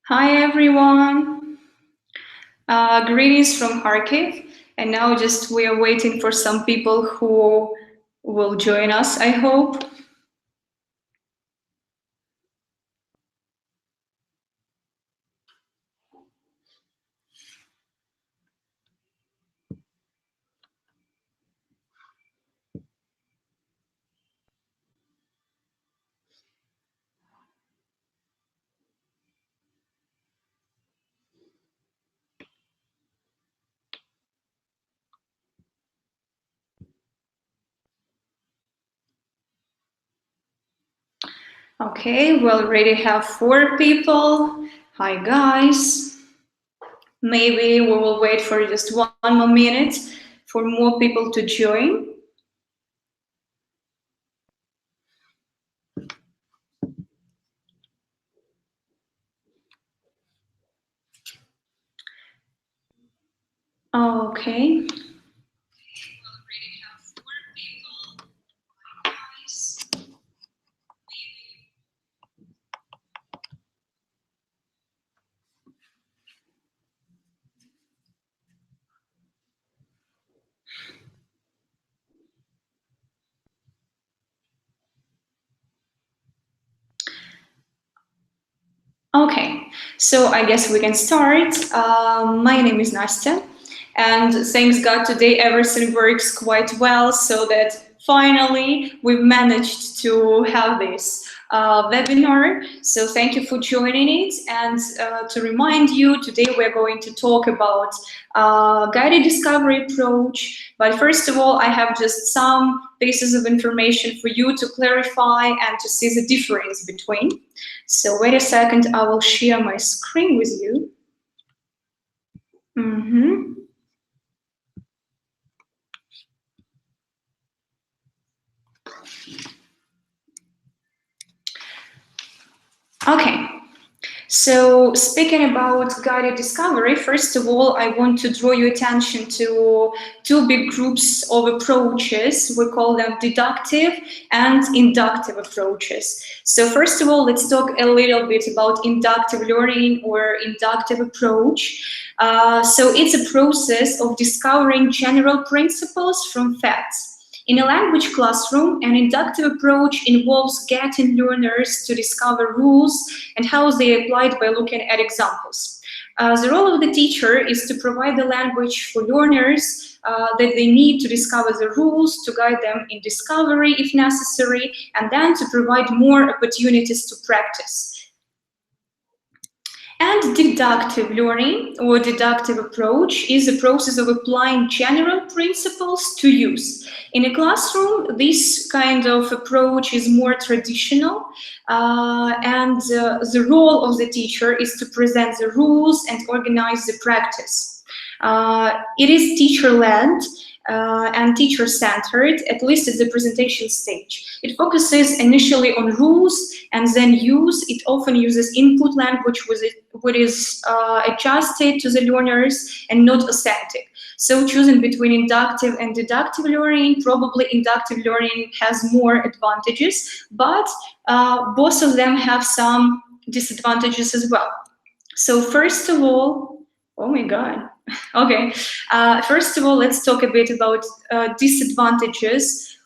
Hi everyone, greetings from Kharkiv, and now just we are waiting for some people who will join us, I hope. Okay, we already have 4 people. Hi guys. Maybe we will wait for just one more minute for more people to join. Okay. Okay, so I guess we can start. My name is Nastya, and thanks God today everything works quite well, so that finally we've managed to have this webinar. So thank you for joining it. And to remind you, today we're going to talk about guided discovery approach. But first of all, I have just some pieces of information for you to clarify and to see the difference between. So wait a second, I will share my screen with you. Okay, so speaking about guided discovery, first of all, I want to draw your attention to 2 big groups of approaches. We call them deductive and inductive approaches. So first of all, let's talk a little bit about inductive learning or inductive approach. So it's a process of discovering general principles from facts. In a language classroom, an inductive approach involves getting learners to discover rules and how they are applied by looking at examples. The role of the teacher is to provide the language for learners that they need to discover the rules, to guide them in discovery if necessary, and then to provide more opportunities to practice. And deductive learning or deductive approach is a process of applying general principles to use. In a classroom, this kind of approach is more traditional, and the role of the teacher is to present the rules and organize the practice. It is teacher-led, and teacher-centered, at least at the presentation stage. It focuses initially on rules and then use. It often uses input language which is adjusted to the learners and not authentic. So choosing between inductive and deductive learning, probably inductive learning has more advantages, but both of them have some disadvantages as well. So first of all, oh my God. Okay, first of all, let's talk a bit about disadvantages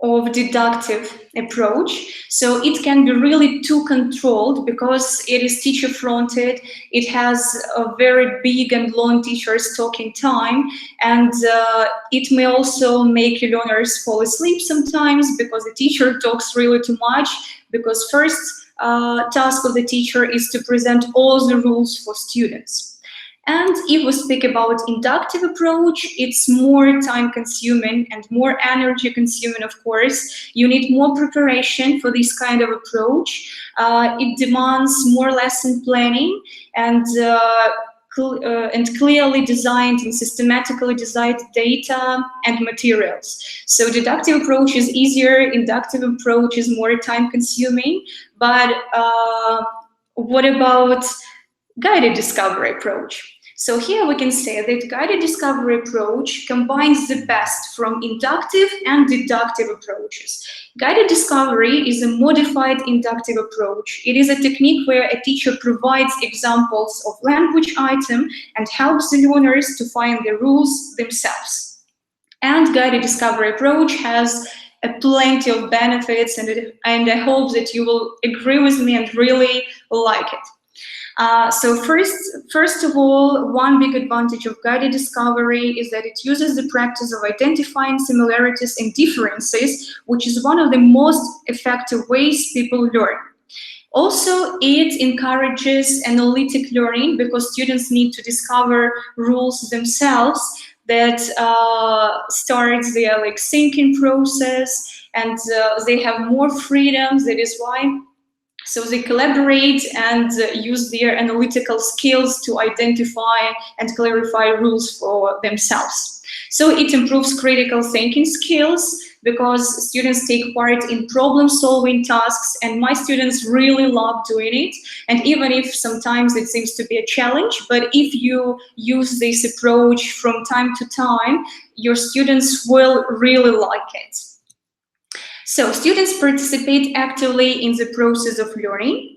of deductive approach. So it can be really too controlled because it is teacher-fronted, it has a very big and long teacher's talking time, and it may also make learners fall asleep sometimes because the teacher talks really too much, because first task of the teacher is to present all the rules for students. And if we speak about inductive approach, it's more time consuming and more energy consuming, of course. You need more preparation for this kind of approach. It demands more lesson planning and clearly designed and systematically designed data and materials. So deductive approach is easier, inductive approach is more time consuming, but what about guided discovery approach? So here we can say that guided discovery approach combines the best from inductive and deductive approaches. Guided discovery is a modified inductive approach. It is a technique where a teacher provides examples of language item and helps the learners to find the rules themselves. And guided discovery approach has plenty of benefits, and I hope that you will agree with me and really like it. So first of all, one big advantage of guided discovery is that it uses the practice of identifying similarities and differences, which is one of the most effective ways people learn. Also, it encourages analytic learning because students need to discover rules themselves. That starts their thinking process, and they have more freedom. That is why. So they collaborate and use their analytical skills to identify and clarify rules for themselves. So it improves critical thinking skills because students take part in problem-solving tasks, and my students really love doing it. And even if sometimes it seems to be a challenge, but if you use this approach from time to time, your students will really like it. So students participate actively in the process of learning.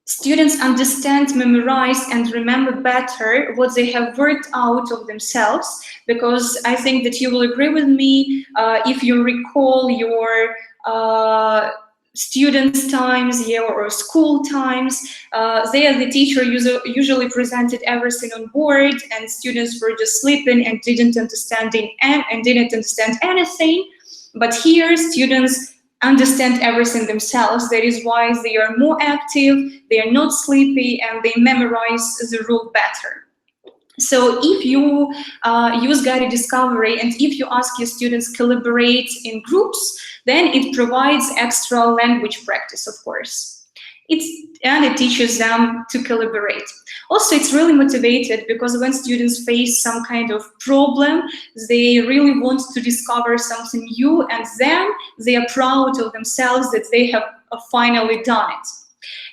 Students understand, memorize, and remember better what they have worked out of themselves, because I think that you will agree with me if you recall your students' times, or school times. There the teacher usually presented everything on board, and students were just sleeping and didn't understand anything. But here students understand everything themselves. That is why they are more active, they are not sleepy, and they memorize the rule better. So if you use guided discovery and if you ask your students collaborate in groups, then it provides extra language practice, of course. And it teaches them to collaborate. Also, it's really motivated because when students face some kind of problem, they really want to discover something new, and then they are proud of themselves that they have finally done it.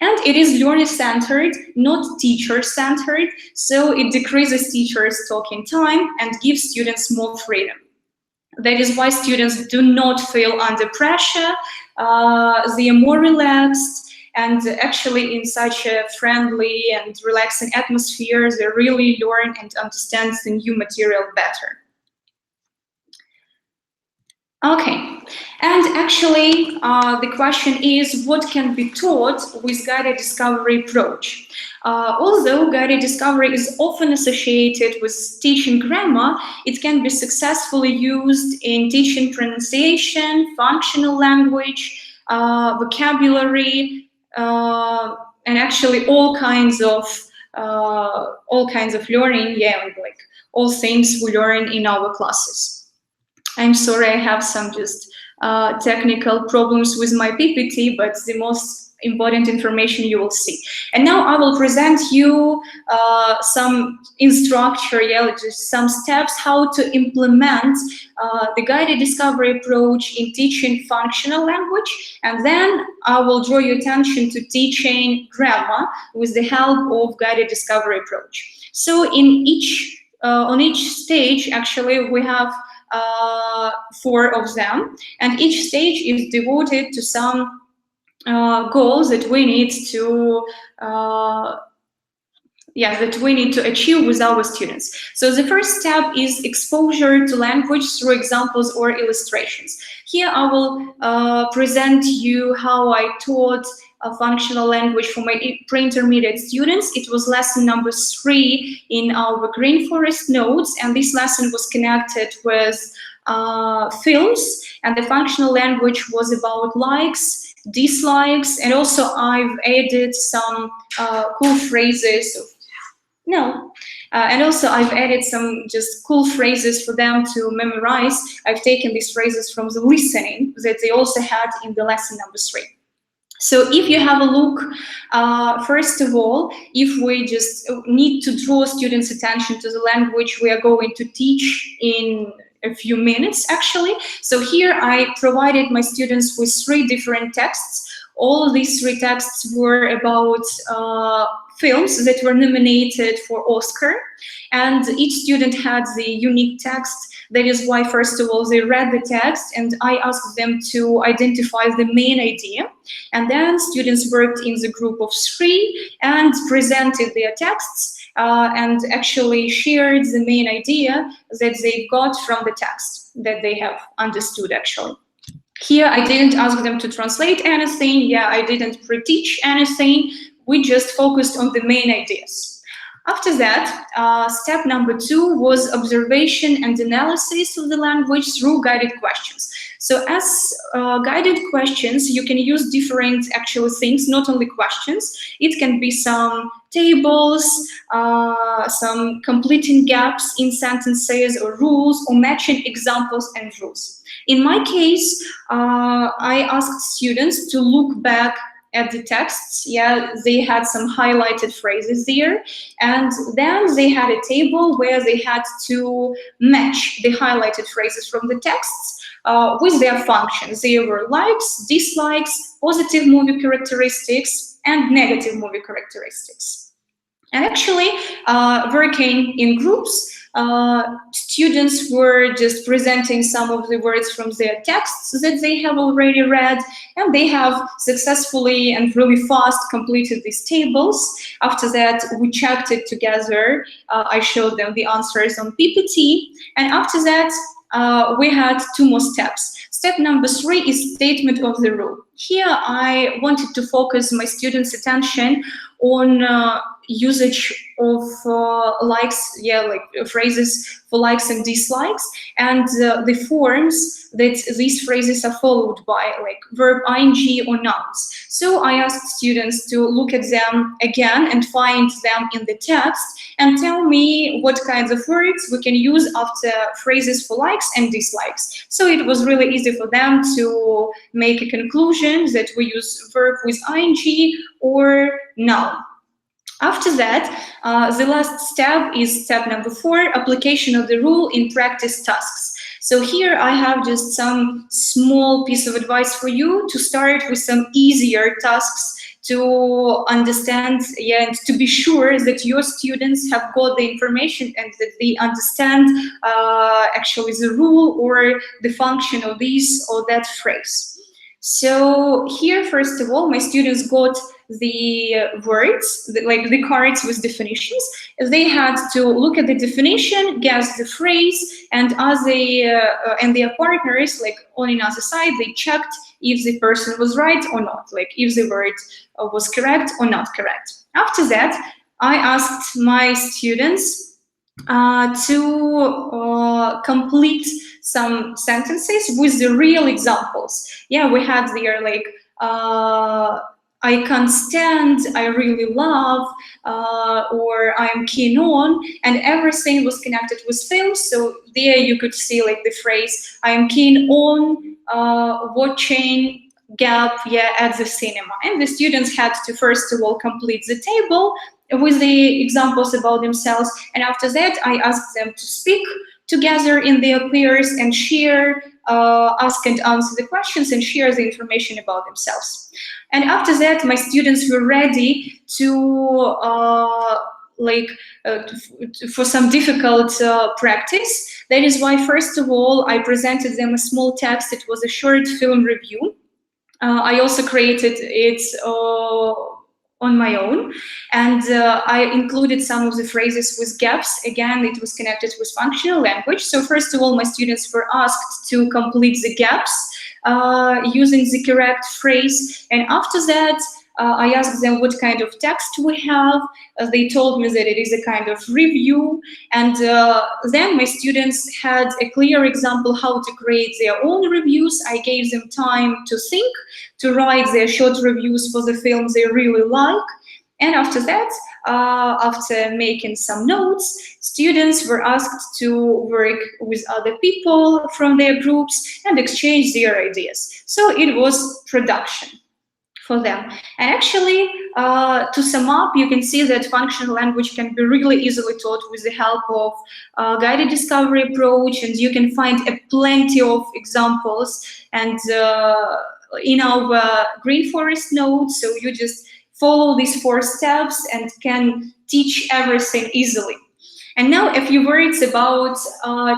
And it is learner-centered, not teacher-centered, so it decreases teachers' talking time and gives students more freedom. That is why students do not feel under pressure, they are more relaxed, and actually in such a friendly and relaxing atmosphere, they really learn and understand the new material better. Okay, and actually the question is, what can be taught with guided discovery approach? Although guided discovery is often associated with teaching grammar, it can be successfully used in teaching pronunciation, functional language, vocabulary, and actually all kinds of learning, all things we learn in our classes. I'm sorry, I have some just technical problems with my PPT, but the most important information you will see. And now I will present you some just some steps how to implement the guided discovery approach in teaching functional language, and then I will draw your attention to teaching grammar with the help of guided discovery approach. So on each stage, actually, we have 4 of them, and each stage is devoted to some goals that we need to achieve with our students. So the first step is exposure to language through examples or illustrations. Here I will present you how I taught a functional language for my pre-intermediate students. It was lesson number 3 in our Green Forest notes, and this lesson was connected with films, and the functional language was about likes, dislikes, and also I've added some cool phrases. And also I've added some just cool phrases for them to memorize. I've taken these phrases from the listening that they also had in the lesson number 3. So if you have a look, first of all, if we just need to draw students' attention to the language we are going to teach in a few minutes, actually. So here I provided my students with 3 different texts. All these 3 texts were about films that were nominated for Oscar, and each student had the unique text. That is why, first of all, they read the text, and I asked them to identify the main idea. And then students worked in the group of 3 and presented their texts and actually shared the main idea that they got from the text that they have understood, actually. Here, I didn't ask them to translate anything. Yeah, I didn't pre-teach anything. We just focused on the main ideas. After that, step number 2 was observation and analysis of the language through guided questions. So as guided questions, you can use different actual things, not only questions. It can be some tables, some completing gaps in sentences or rules, or matching examples and rules. In my case, I asked students to look back at the texts. Yeah, they had some highlighted phrases there, and then they had a table where they had to match the highlighted phrases from the texts with their functions. There were likes, dislikes, positive movie characteristics, and negative movie characteristics. And actually, working in groups, students were just presenting some of the words from their texts that they have already read, and they have successfully and really fast completed these tables. After that, we checked it together. I showed them the answers on PPT, and after that, we had 2 more steps. Step number 3 is statement of the rule. Here, I wanted to focus my students' attention on usage of likes, like phrases for likes and dislikes, and the forms that these phrases are followed by, like verb, ing, or nouns. So I asked students to look at them again and find them in the text and tell me what kinds of words we can use after phrases for likes and dislikes. So it was really easy for them to make a conclusion that we use verb with ing or noun. After that, the last step is step number 4, application of the rule in practice tasks. So here I have just some small piece of advice for you to start with some easier tasks to understand, and to be sure that your students have got the information and that they understand actually the rule or the function of this or that phrase. So here, first of all, my students got the words, like the cards with definitions. They had to look at the definition, guess the phrase, and as they and their partners, like on another side, they checked if the person was right or not, like if the word was correct or not correct. After that, I asked my students to complete some sentences with the real examples. Yeah, we had there like, I can't stand, I really love, or I'm keen on, and everything was connected with films. So there you could see like the phrase, I'm keen on watching gap, at the cinema. And the students had to first of all complete the table with the examples about themselves. And after that, I asked them to speak together in their pairs and share, ask and answer the questions and share the information about themselves. And after that, my students were ready to for some difficult practice. That is why, first of all, I presented them a small text. It was a short film review. I also created it on my own, and I included some of the phrases with gaps. Again, it was connected with functional language. So first of all, my students were asked to complete the gaps using the correct phrase, and after that, I asked them what kind of text we have. They told me that it is a kind of review, and then my students had a clear example how to create their own reviews. I gave them time to think, to write their short reviews for the films they really like. And after that, after making some notes, students were asked to work with other people from their groups and exchange their ideas. So it was production for them. And actually, to sum up, you can see that functional language can be really easily taught with the help of guided discovery approach, and you can find plenty of examples and in our Green Forest notes. So you just follow these 4 steps and can teach everything easily. And now a few words about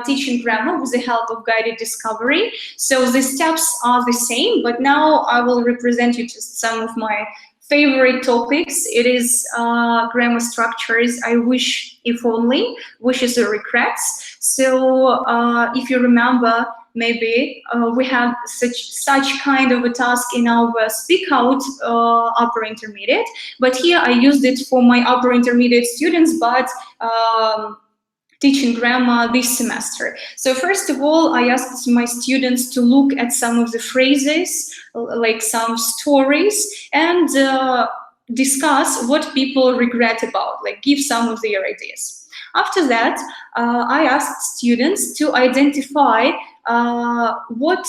teaching grammar with the help of guided discovery. So the steps are the same, but now I will represent you just some of my favorite topics. It is grammar structures, I wish, if only, wishes or regrets. So if you remember, maybe we have such kind of a task in our Speak Out upper intermediate, but here I used it for my upper intermediate students, but teaching grammar this semester. So first of all, I asked my students to look at some of the phrases, like some stories, and discuss what people regret about, like give some of their ideas. After that, I asked students to identify what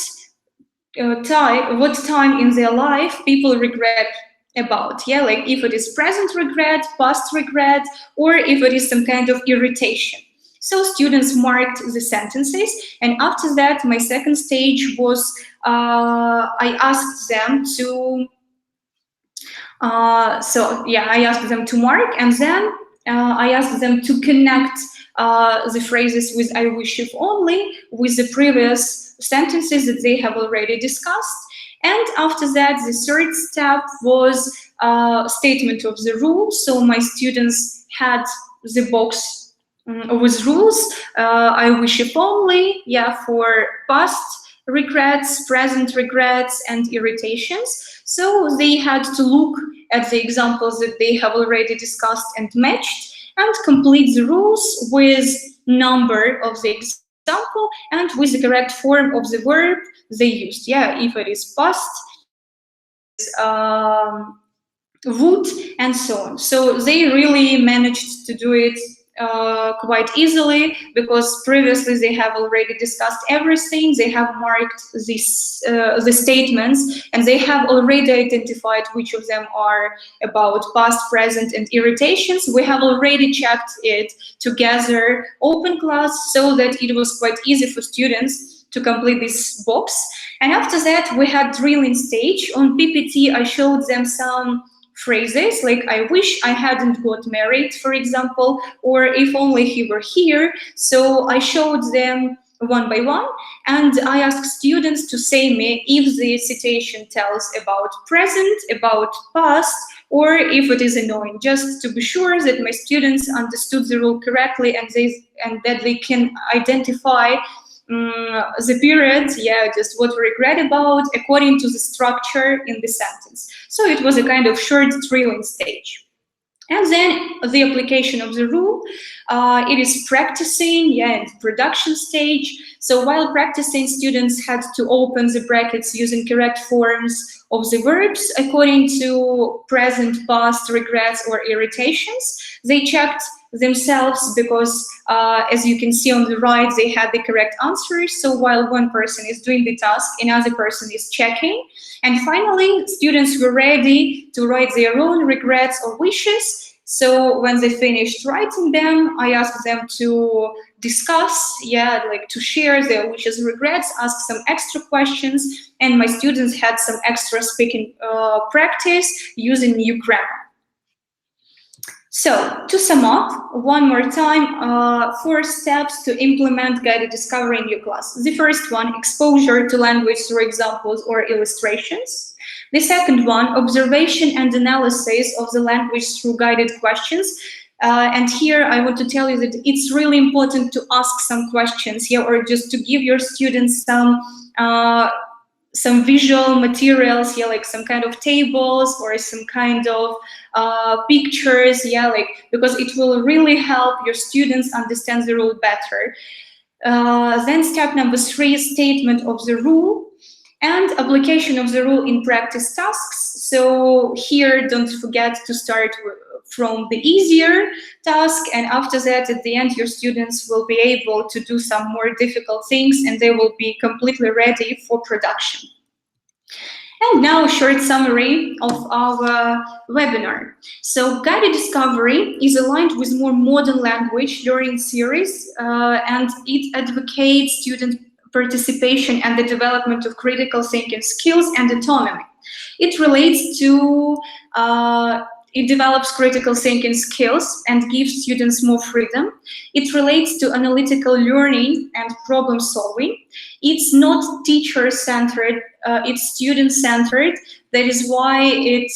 time in their life people regret about, yeah, like if it is present regret, past regret, or if it is some kind of irritation. So students marked the sentences, and after that, my second stage was I asked them to I asked them to mark, and then I asked them to connect the phrases with "I wish if only" with the previous sentences that they have already discussed. And after that, the third step was statement of the rule. So my students had the box with rules. I wish if only, yeah, for past regrets, present regrets, and irritations. So they had to look at the examples that they have already discussed and matched, and complete the rules with number of the example and with the correct form of the verb they used. Yeah, if it is past, would, and so on. So they really managed to do it quite easily, because previously they have already discussed everything. They have marked this, the statements, and they have already identified which of them are about past, present, and irritations. We have already checked it together, open class, so that it was quite easy for students to complete this box. And after that, we had drilling stage. On PPT, I showed them some phrases like "I wish I hadn't got married," for example, or "if only he were here." So I showed them one by one, and I asked students to say me if the citation tells about present, about past, or if it is annoying, just to be sure that my students understood the rule correctly and that they can identify the period, yeah, just what we regret about according to the structure in the sentence. So it was a kind of short drilling stage. And then the application of the rule, it is practicing, yeah, and production stage. So while practicing, students had to open the brackets using correct forms of the verbs according to present, past, regrets, or irritations. They checked themselves because, as you can see on the right, they had the correct answers. So while one person is doing the task, another person is checking. And finally, students were ready to write their own regrets or wishes. So when they finished writing them, I asked them to discuss, yeah, like to share their wishes and regrets, ask some extra questions, and my students had some extra speaking practice using new grammar. So, to sum up, one more time, 4 steps to implement guided discovery in your class. The first one, exposure to language through examples or illustrations. The second one, observation and analysis of the language through guided questions. And here I want to tell you that it's really important to ask some questions here, or just to give your students some visual materials, yeah, like some kind of tables or some kind of pictures, yeah, like, because it will really help your students understand the rule better. Then step number 3, statement of the rule and application of the rule in practice tasks. So here, don't forget to start from the easier task, and after that, at the end, your students will be able to do some more difficult things, and they will be completely ready for production. And now a short summary of our webinar. So guided discovery is aligned with more modern language learning theories, and it advocates student participation and the development of critical thinking skills and autonomy. It relates to it develops critical thinking skills and gives students more freedom. It relates to analytical learning and problem solving. It's not teacher-centered, it's student-centered. That is why it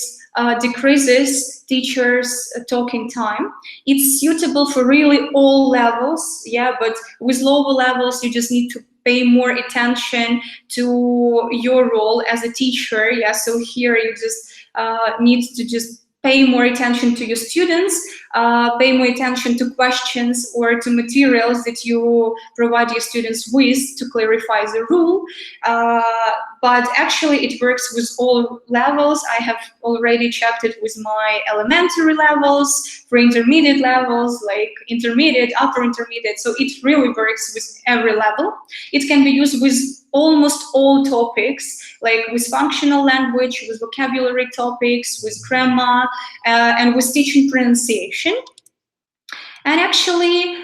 decreases teachers' talking time. It's suitable for really all levels, yeah, but with lower levels, you just need to pay more attention to your role as a teacher, yeah, so here you just need to just pay more attention to your students, pay more attention to questions or to materials that you provide your students with to clarify the rule. But actually it works with all levels. I have already checked it with my elementary levels, for intermediate levels, like intermediate, upper intermediate. So it really works with every level. It can be used with almost all topics, like with functional language, with vocabulary topics, with grammar, and with teaching pronunciation. And actually,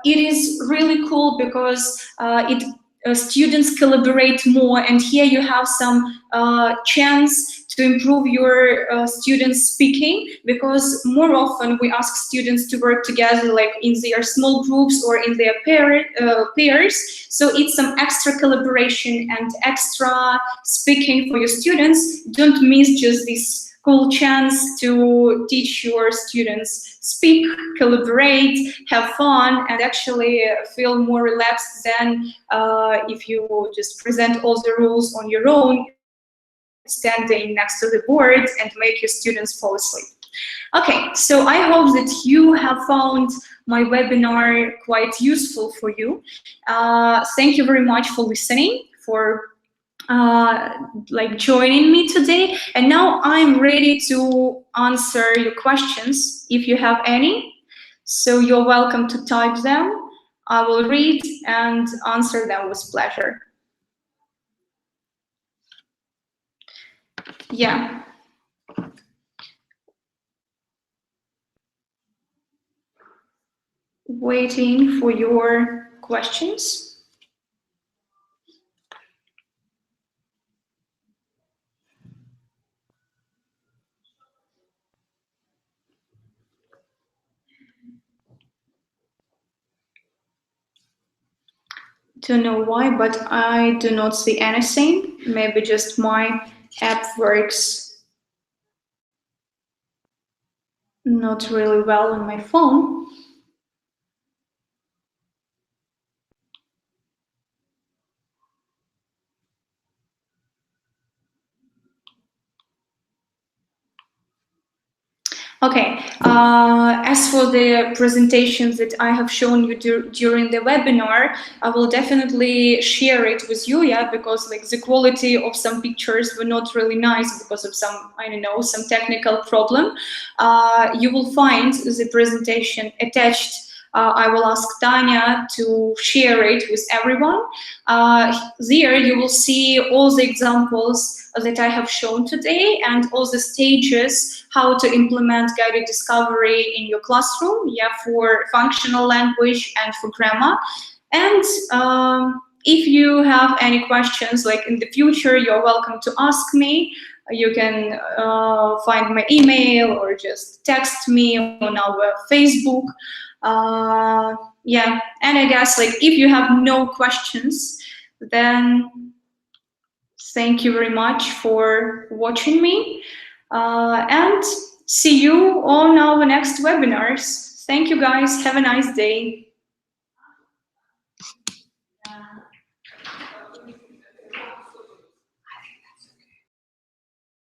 it is really cool because students collaborate more, and here you have some chance to improve your students speaking, because more often we ask students to work together like in their small groups or in their pairs. So it's some extra collaboration and extra speaking for your students. Don't miss just this cool chance to teach your students speak, collaborate, have fun, and actually feel more relaxed than if you just present all the rules on your own, standing next to the board and make your students fall asleep. Okay, so I hope that you have found my webinar quite useful for you. Thank you very much for listening, for like joining me today, and now I'm ready to answer your questions if you have any. So you're welcome to type them. I will read and answer them with pleasure. Yeah. Waiting for your questions. Don't know why, but I do not see anything. Maybe just my app works not really well on my phone. Okay, as for the presentations that I have shown you during the webinar, I will definitely share it with you, yeah, because like the quality of some pictures were not really nice because of some, I don't know, some technical problem. You will find the presentation attached. I will ask Tanya to share it with everyone. There you will see all the examples that I have shown today and all the stages how to implement guided discovery in your classroom, yeah, for functional language and for grammar. And if you have any questions, like in the future, you're welcome to ask me. You can find my email or just text me on our Facebook. Yeah, and I guess like if you have no questions, then thank you very much for watching me, and see you on our next webinars. Thank you guys, have a nice day.